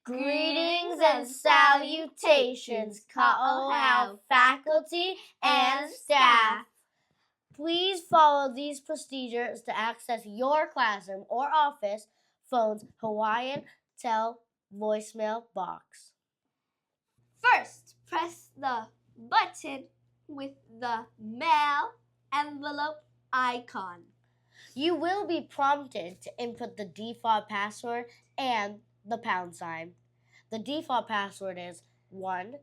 Greetings and salutations, Ka'ohau faculty and staff. Please follow these procedures to access your classroom or office phone's Hawaiian Tel voicemail box. First, press the button with the mail envelope icon. You will be prompted to input the default password and the pound sign. The default password is 1,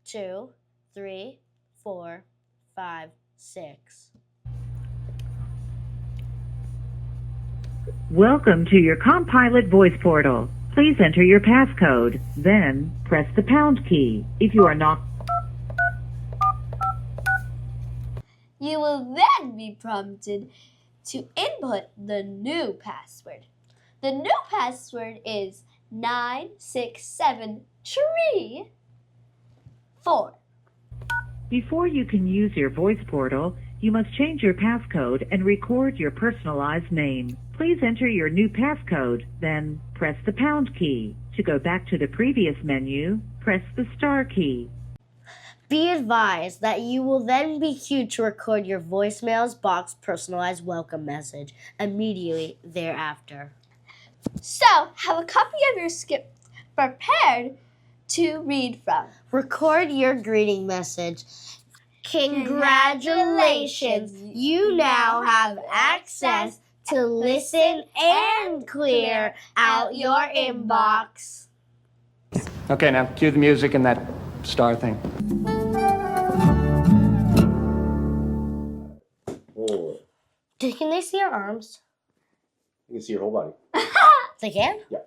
2, 3, 4, 5, 6. Welcome to your Compilot voice portal. Please enter your passcode, then press the pound key. If you are not, You will then be prompted to input the new password. The new password is 967334. before you can use your voice portal, you must change your passcode and record your personalized name. Please enter your new passcode, then press the pound key. To go back to the previous menu, press the star key. Be advised that you will then be queued to record your voicemails box personalized welcome message immediately thereafter. So, have a copy of your script prepared to read from. Record your greeting message. Congratulations! You now have access to listen and clear out your inbox. Okay, now cue the music and that star thing. Can they see our arms? You can see your whole body. They can? Yeah.